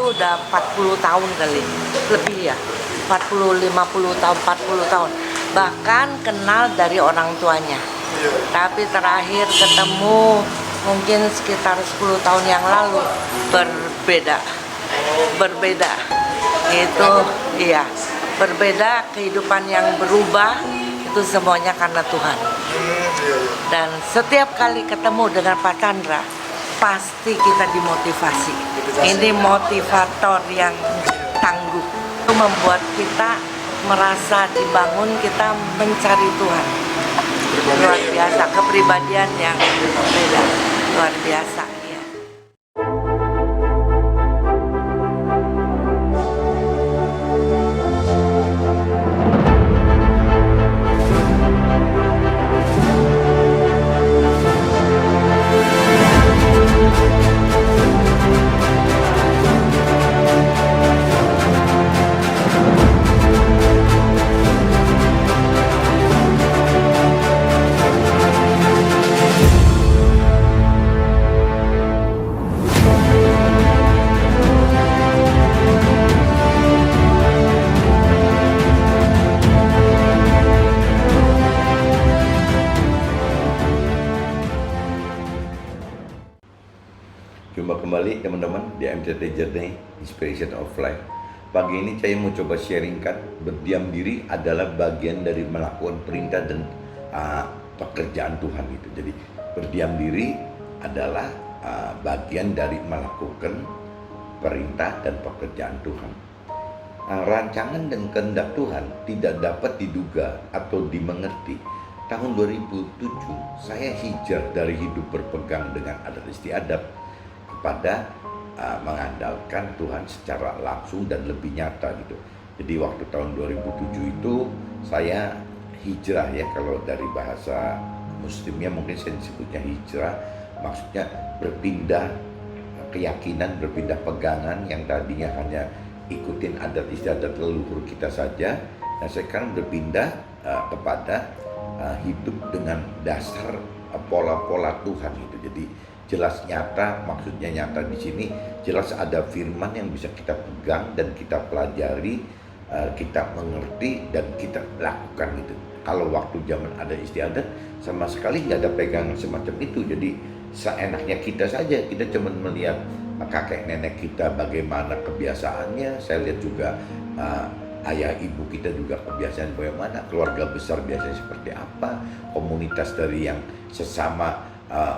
tuh udah 40 tahun kali, lebih ya, 40, 50 tahun, 40 tahun. Bahkan kenal dari orang tuanya. Tapi terakhir ketemu mungkin sekitar 10 tahun yang lalu, berbeda. Berbeda. Itu iya, berbeda, kehidupan yang berubah itu semuanya karena Tuhan. Dan setiap kali ketemu dengan Pak Chandra, pasti kita dimotivasi. Ini motivator yang tangguh. Itu membuat kita merasa dibangun, kita mencari Tuhan. Luar biasa, kepribadian yang beda, luar biasa. Ya. Jumpa kembali teman-teman di MCT Journey Inspiration of Life. Pagi ini saya mau coba sharingkan, berdiam diri adalah bagian dari melakukan perintah dan pekerjaan Tuhan gitu. Jadi berdiam diri adalah bagian dari melakukan perintah dan pekerjaan Tuhan. Rancangan dan kehendak Tuhan tidak dapat diduga atau dimengerti. Tahun 2007 saya hijrah dari hidup berpegang dengan adat istiadat kepada mengandalkan Tuhan secara langsung dan lebih nyata gitu. Jadi waktu tahun 2007 itu saya hijrah ya, kalau dari bahasa muslimnya mungkin saya disebutnya hijrah, maksudnya berpindah keyakinan, berpindah pegangan yang tadinya hanya ikutin adat istiadat leluhur kita saja. Nah sekarang berpindah kepada hidup dengan dasar pola-pola Tuhan itu. Jadi jelas nyata, maksudnya nyata di sini jelas ada firman yang bisa kita pegang dan kita pelajari, kita mengerti dan kita lakukan itu. Kalau waktu zaman ada istiadat sama sekali nggak ada pegangan semacam itu. Jadi seenaknya kita saja, kita cuma melihat kakek nenek kita bagaimana kebiasaannya. Saya lihat juga ayah ibu kita juga kebiasaan bagaimana, keluarga besar biasanya seperti apa, komunitas dari yang sesama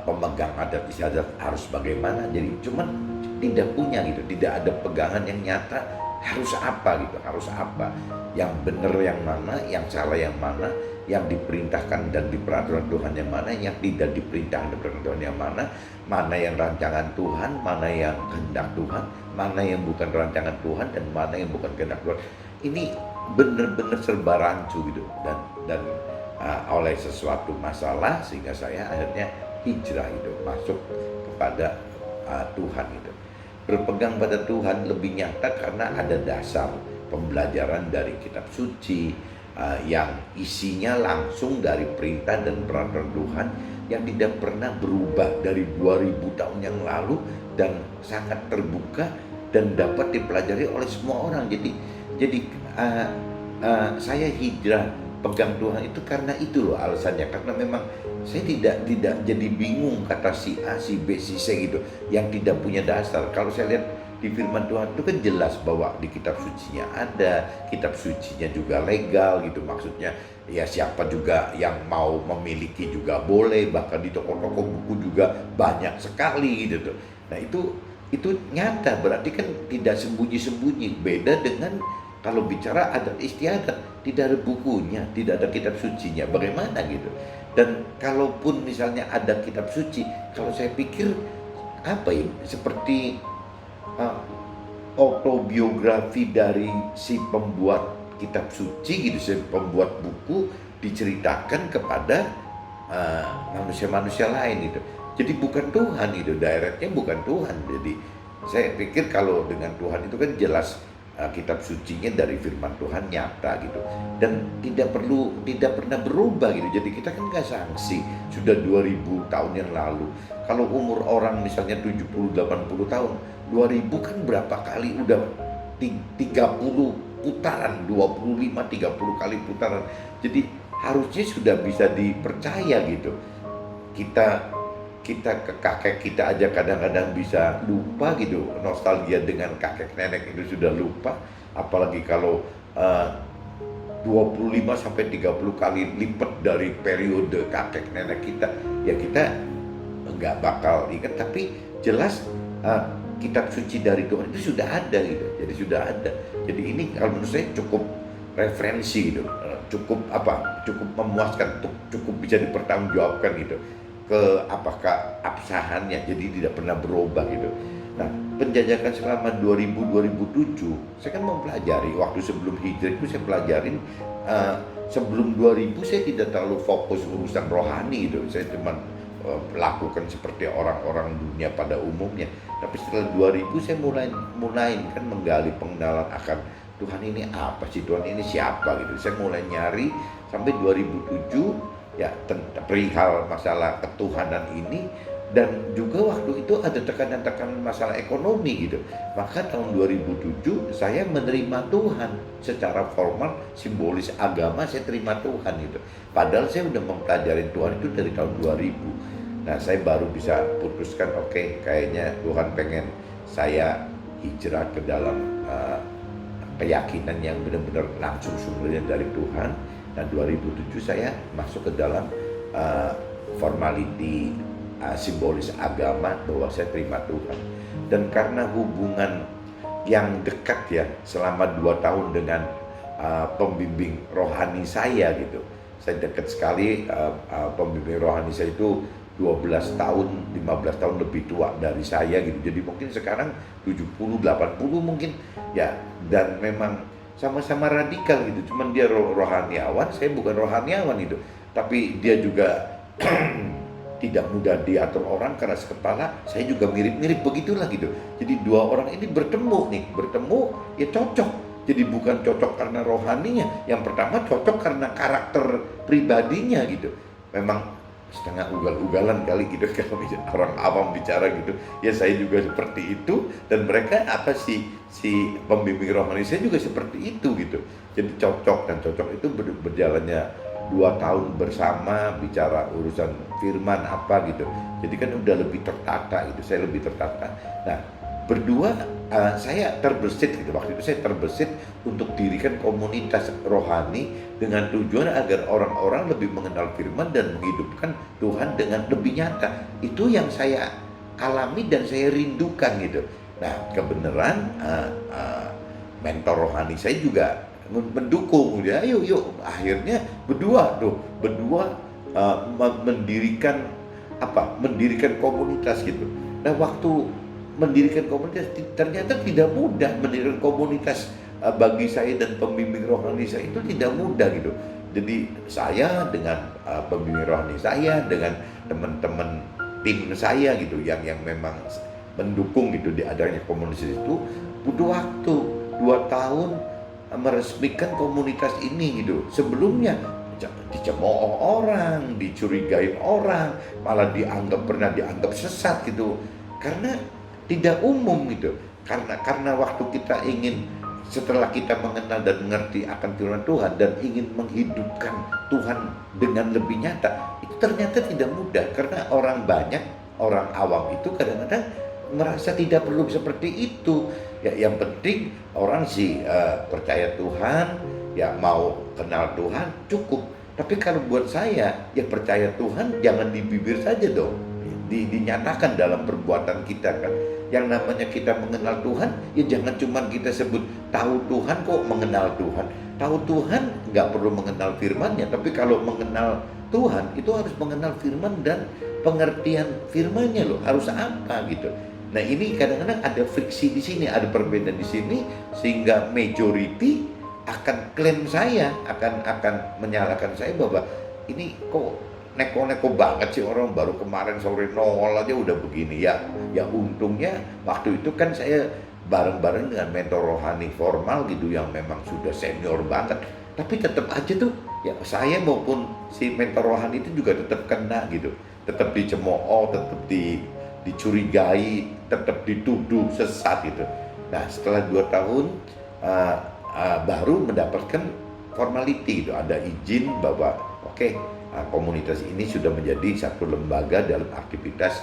pemegang adat istiadat harus bagaimana. Jadi cuman tidak punya gitu, tidak ada pegangan yang nyata harus apa gitu, harus apa, yang benar yang mana, yang salah yang mana, yang diperintahkan dan di peraturan Tuhan yang mana, yang tidak diperintahkan dan peraturan Tuhan yang mana yang rancangan Tuhan, mana yang kehendak Tuhan, mana yang bukan rancangan Tuhan, dan mana yang bukan kehendak Tuhan. Ini benar-benar serba rancu gitu, dan oleh sesuatu masalah sehingga saya akhirnya hijrah itu masuk kepada Tuhan itu. Berpegang pada Tuhan lebih nyata karena ada dasar pembelajaran dari kitab suci yang isinya langsung dari perintah dan peraturan Tuhan yang tidak pernah berubah dari 2000 tahun yang lalu dan sangat terbuka dan dapat dipelajari oleh semua orang. Jadi saya hijrah pegang Tuhan itu karena itu loh alasannya, karena memang saya tidak jadi bingung kata si A, si B, si C gitu yang tidak punya dasar. Kalau saya lihat di firman Tuhan itu kan jelas bahwa di kitab sucinya ada, kitab sucinya juga legal gitu, maksudnya ya siapa juga yang mau memiliki juga boleh, bahkan di toko-toko buku juga banyak sekali gitu tuh. Nah itu nyata, berarti kan tidak sembunyi-sembunyi. Beda dengan kalau bicara adat istiadat, tidak ada bukunya, tidak ada kitab sucinya, bagaimana gitu. Dan kalaupun misalnya ada kitab suci, kalau saya pikir apa ya, seperti autobiografi dari si pembuat kitab suci gitu, si pembuat buku diceritakan kepada manusia-manusia lain gitu. Jadi bukan Tuhan itu, directnya bukan Tuhan. Jadi saya pikir kalau dengan Tuhan itu kan jelas kitab sucinya dari firman Tuhan nyata gitu, dan tidak pernah berubah gitu. Jadi kita kan nggak sanksi, sudah 2000 tahun yang lalu. Kalau umur orang misalnya 70-80 tahun 2000 kan berapa kali udah 30 putaran, 25-30 kali putaran. Jadi harusnya sudah bisa dipercaya gitu. Kita ke kakek kita aja kadang-kadang bisa lupa gitu, nostalgia dengan kakek nenek itu sudah lupa, apalagi kalau 25-30 kali lipat dari periode kakek nenek kita, ya kita nggak bakal ingat. Tapi jelas kitab suci dari Tuhan itu sudah ada gitu, jadi sudah ada. Jadi ini kalau menurut saya cukup referensi gitu, cukup memuaskan, cukup bisa dipertanggungjawabkan gitu ke apakah absahannya, jadi tidak pernah berubah gitu. Nah, penjajakan selama 2000-2007 saya kan mempelajari waktu sebelum hijrah itu saya pelajarin. Sebelum 2000 saya tidak terlalu fokus urusan rohani gitu, saya cuma lakukan seperti orang-orang dunia pada umumnya. Tapi setelah 2000 saya mulai kan menggali pengenalan akan Tuhan ini apa sih, Tuhan ini siapa gitu. Saya mulai nyari sampai 2007 ya perihal masalah ketuhanan ini, dan juga waktu itu ada tekanan-tekanan masalah ekonomi gitu. Maka tahun 2007 saya menerima Tuhan secara formal, simbolis agama, saya terima Tuhan gitu. Padahal saya udah mempelajari Tuhan itu dari tahun 2000. Nah, saya baru bisa putuskan, oke, kayaknya Tuhan pengen saya hijrah ke dalam keyakinan yang benar-benar langsung sumbernya dari Tuhan. Nah, 2007 saya masuk ke dalam formality simbolis agama bahwa saya terima Tuhan. Dan karena hubungan yang dekat ya selama 2 tahun dengan pembimbing rohani saya gitu. Saya dekat sekali, pembimbing rohani saya itu 12 tahun, 15 tahun lebih tua dari saya gitu. Jadi mungkin sekarang 70, 80 mungkin ya, dan memang sama-sama radikal gitu. Cuman dia rohaniawan, saya bukan rohaniawan itu. Tapi dia juga tidak mudah diatur orang karena sekepala, saya juga mirip-mirip begitulah gitu. Jadi dua orang ini bertemu ya cocok. Jadi bukan cocok karena rohaninya, yang pertama cocok karena karakter pribadinya gitu. Memang setengah ugal-ugalan kali gitu kalau orang awam bicara gitu. Ya saya juga seperti itu, dan mereka si pembimbing rohani saya juga seperti itu gitu. Jadi cocok, dan cocok itu berjalannya 2 tahun bersama bicara urusan firman apa gitu. Jadi kan udah lebih tertata gitu, saya lebih tertata. Nah, berdua saya terbesit gitu, waktu itu saya terbesit untuk dirikan komunitas rohani dengan tujuan agar orang-orang lebih mengenal firman dan menghidupkan Tuhan dengan lebih nyata. Itu yang saya alami dan saya rindukan gitu. Nah, kebenaran mentor rohani saya juga mendukung dia. Yuk akhirnya berdua mendirikan komunitas gitu. Nah, waktu mendirikan komunitas ternyata tidak mudah. Mendirikan komunitas bagi saya dan pembimbing rohani saya itu tidak mudah gitu. Jadi saya dengan pembimbing rohani saya, dengan teman-teman tim saya gitu yang memang mendukung gitu di adanya komunitas itu, butuh waktu 2 tahun meresmikan komunitas ini gitu. Sebelumnya dicemooh orang, dicurigai orang, malah pernah dianggap sesat gitu. Karena tidak umum gitu. Karena waktu kita ingin, setelah kita mengenal dan mengerti akan firman Tuhan dan ingin menghidupkan Tuhan dengan lebih nyata, itu ternyata tidak mudah. Karena orang awam itu kadang-kadang merasa tidak perlu seperti itu. Ya, yang penting orang percaya Tuhan, ya mau kenal Tuhan cukup. Tapi kalau buat saya, ya percaya Tuhan jangan di bibir saja dong, dinyatakan dalam perbuatan kita kan. Yang namanya kita mengenal Tuhan, ya jangan cuma kita sebut tahu Tuhan kok mengenal Tuhan. Tahu Tuhan nggak perlu mengenal firman-Nya, tapi kalau mengenal Tuhan itu harus mengenal firman dan pengertian firman-Nya loh, harus apa gitu. Nah, ini kadang-kadang ada friksi di sini, ada perbedaan di sini, sehingga majority akan klaim saya, akan menyalahkan saya bahwa ini kok neko-neko banget sih, orang baru kemarin sore nongol aja udah begini ya. Ya untungnya waktu itu kan saya bareng-bareng dengan mentor rohani formal gitu yang memang sudah senior banget. Tapi tetap aja tuh ya saya maupun si mentor rohani itu juga tetap kena gitu. Tetap dicemooh, tetap dicurigai tetap dituduh sesat gitu. Nah setelah 2 tahun baru mendapatkan formality gitu, ada izin bahwa oke, komunitas ini sudah menjadi satu lembaga dalam aktivitas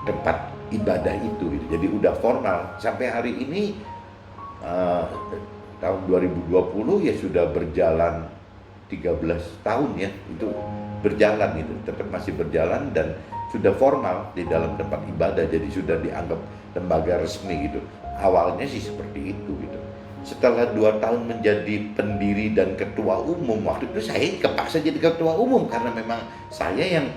tempat ibadah itu gitu. Jadi udah formal sampai hari ini tahun 2020 ya sudah berjalan 13 tahun ya, itu berjalan gitu, tetap masih berjalan dan sudah formal di dalam tempat ibadah, jadi sudah dianggap lembaga resmi gitu. Awalnya sih seperti itu gitu. Setelah 2 tahun menjadi pendiri dan ketua umum, waktu itu saya kepaksa jadi ketua umum karena memang saya yang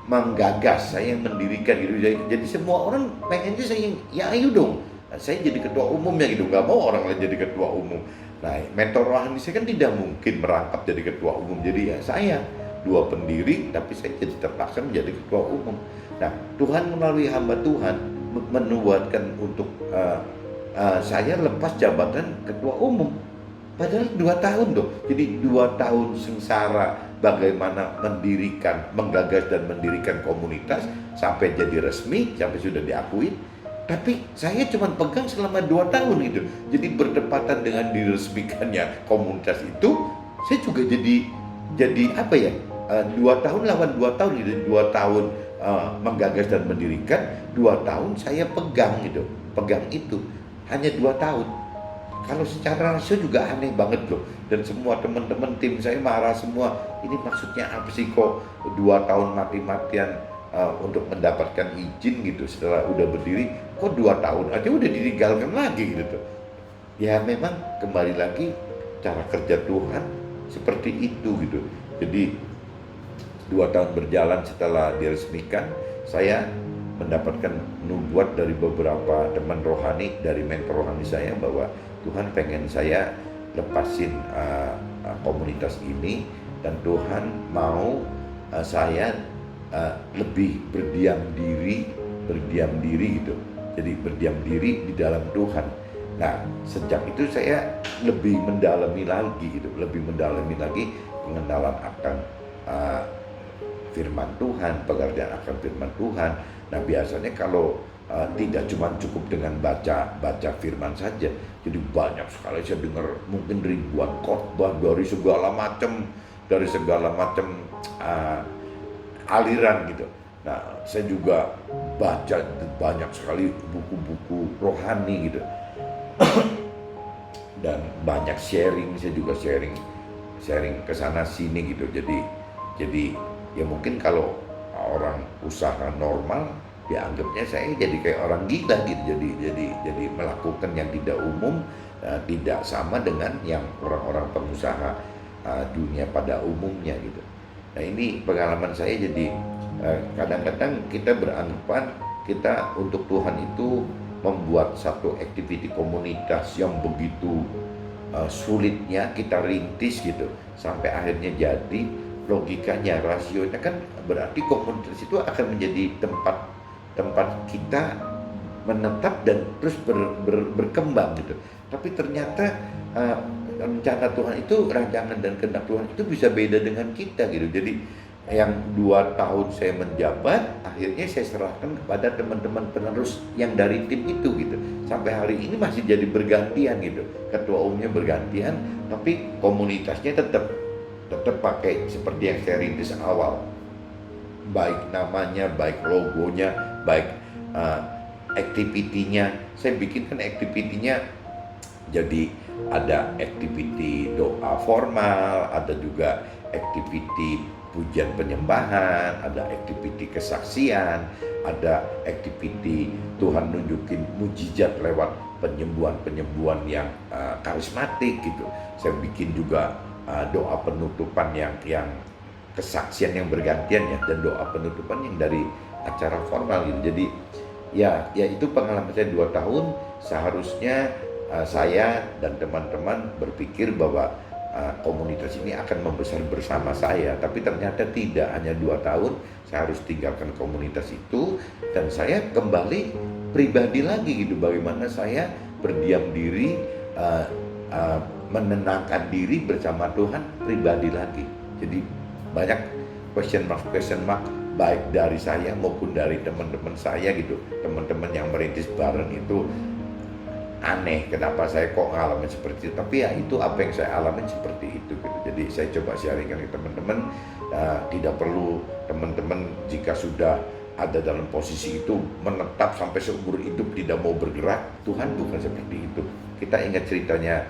menggagas, saya yang mendirikan gitu. Jadi semua orang pengennya saya, ya ayo dong, saya jadi ketua umumnya gitu, nggak mau orang lain jadi ketua umum. Nah, mentor rohani saya kan tidak mungkin merangkap jadi ketua umum, jadi ya saya 2 pendiri, tapi saya jadi terpaksa menjadi ketua umum. Nah, Tuhan melalui hamba Tuhan menubuatkan untuk saya lepas jabatan ketua umum. Padahal 2 tahun loh, jadi 2 tahun sengsara bagaimana mendirikan, menggagas dan mendirikan komunitas sampai jadi resmi, sampai sudah diakui. Tapi saya cuma pegang selama 2 tahun gitu. Jadi bertepatan dengan diresmikannya komunitas itu, saya juga jadi apa ya? 2 tahun lawan 2 tahun gitu. 2 tahun menggagas dan mendirikan, 2 tahun saya pegang gitu. Pegang itu hanya 2 tahun. Kalau secara rasio juga aneh banget loh. Dan semua teman-teman tim saya marah semua. Ini maksudnya apa sih kok 2 tahun mati-matian untuk mendapatkan izin gitu setelah udah berdiri, kok 2 tahun aja udah ditinggalkan lagi gitu tuh. Ya memang kembali lagi cara kerja Tuhan seperti itu gitu. Jadi 2 tahun berjalan setelah diresmikan, saya mendapatkan nubuat dari beberapa teman rohani, dari mentor rohani saya, bahwa Tuhan pengen saya lepasin komunitas ini, dan Tuhan mau saya lebih berdiam diri gitu. Jadi berdiam diri di dalam Tuhan. Nah, sejak itu saya lebih mendalami lagi gitu, lebih mendalami lagi pengenalan akan firman Tuhan, pengertian akan firman Tuhan. Nah, biasanya kalau tidak cuma cukup dengan baca firman saja, jadi banyak sekali saya dengar mungkin ribuan khotbah dari segala macam aliran gitu. Nah, saya juga baca banyak sekali buku-buku rohani gitu. Dan banyak sharing, saya juga sharing ke sana sini gitu. Jadi ya mungkin kalau orang usaha normal dianggapnya saya jadi kayak orang gila gitu. Jadi melakukan yang tidak umum, tidak sama dengan yang orang-orang pengusaha dunia pada umumnya gitu. Nah, ini pengalaman saya. Jadi kadang-kadang kita beranggapan kita untuk Tuhan itu membuat satu aktiviti komunitas yang begitu sulitnya kita rintis gitu sampai akhirnya jadi. Logikanya, rasionya kan berarti komunitas itu akan menjadi tempat kita menetap dan terus berkembang gitu. Tapi ternyata rencana Tuhan itu, rancangan dan kehendak Tuhan itu bisa beda dengan kita gitu. Jadi yang 2 tahun saya menjabat, akhirnya saya serahkan kepada teman-teman penerus yang dari tim itu gitu. Sampai hari ini masih jadi bergantian gitu. Ketua umumnya bergantian, tapi komunitasnya tetap pakai seperti yang saya rintis awal. Baik namanya, baik logonya, baik aktivitinya. Saya bikinkan aktivitinya jadi ada aktiviti doa formal, ada juga aktiviti pujian penyembahan, ada aktiviti kesaksian, ada aktiviti Tuhan nunjukin mujizat lewat penyembuhan yang karismatik gitu. Saya bikin juga doa penutupan yang kesaksian yang bergantian ya, dan doa penutupan yang dari acara formal gitu. Jadi ya itu pengalaman saya 2 tahun. Seharusnya saya dan teman-teman berpikir bahwa komunitas ini akan membesar bersama saya, tapi ternyata tidak. Hanya 2 tahun saya harus tinggalkan komunitas itu, dan saya kembali pribadi lagi gitu. Bagaimana saya berdiam diri, menenangkan diri bersama Tuhan pribadi lagi. Jadi banyak question mark baik dari saya maupun dari teman-teman saya gitu, teman-teman yang merintis bareng itu aneh kenapa saya kok ngalamin seperti itu, tapi ya itu apa yang saya alamin seperti itu gitu. Jadi saya coba sharingkan ke teman-teman, tidak perlu teman-teman jika sudah ada dalam posisi itu menetap sampai seumur hidup tidak mau bergerak. Tuhan bukan seperti itu. Kita ingat ceritanya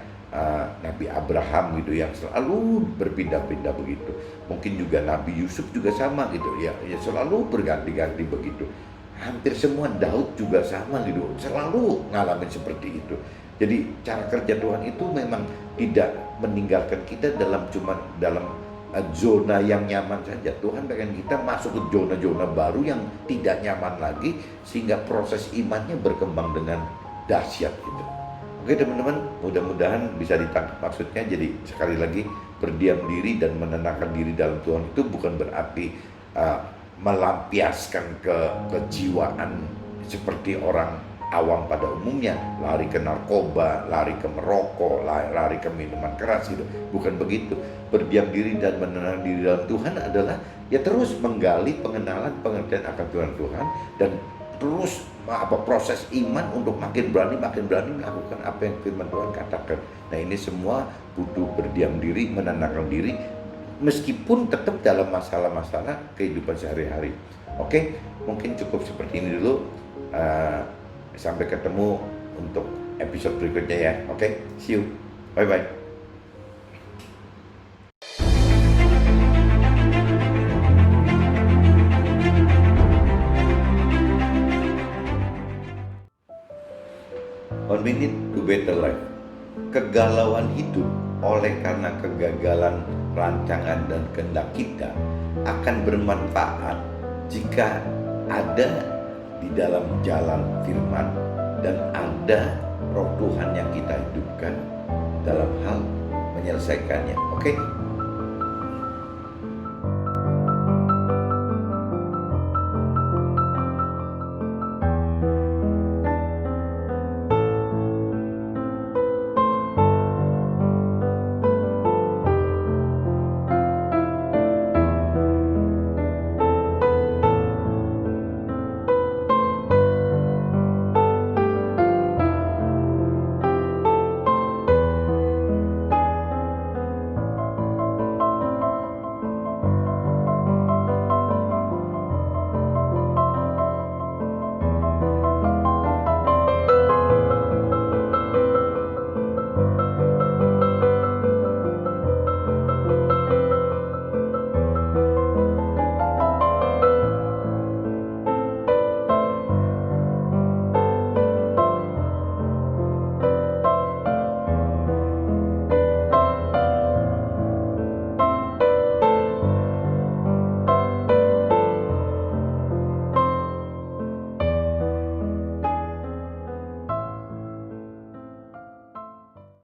Nabi Abraham gitu yang selalu berpindah-pindah begitu. Mungkin juga Nabi Yusuf juga sama gitu ya selalu berganti-ganti begitu. Hampir semua Daud juga sama gitu, selalu ngalamin seperti itu. Jadi cara kerja Tuhan itu memang tidak meninggalkan kita dalam zona yang nyaman saja. Tuhan pengen kita masuk ke zona-zona baru yang tidak nyaman lagi, sehingga proses imannya berkembang dengan dahsyat gitu. Oke teman-teman, mudah-mudahan bisa ditangkap maksudnya. Jadi sekali lagi, berdiam diri dan menenangkan diri dalam Tuhan itu bukan berarti melampiaskan kejiwaan seperti orang awam pada umumnya, lari ke narkoba, lari ke merokok, lari ke minuman keras gitu. Bukan begitu. Berdiam diri dan menenangkan diri dalam Tuhan adalah ya terus menggali pengenalan, pengertian akan Tuhan dan terus proses iman untuk makin berani melakukan apa yang firman Tuhan katakan. Nah ini semua butuh berdiam diri, menenangkan diri, meskipun tetap dalam masalah-masalah kehidupan sehari-hari. Oke, mungkin cukup seperti ini dulu. Sampai ketemu untuk episode berikutnya ya. Oke, see you. Bye-bye. One minute to better life. Kegalauan hidup oleh karena kegagalan rancangan dan kehendak kita akan bermanfaat jika ada di dalam jalan firman dan ada Roh Tuhan yang kita hidupkan dalam hal menyelesaikannya. Oke?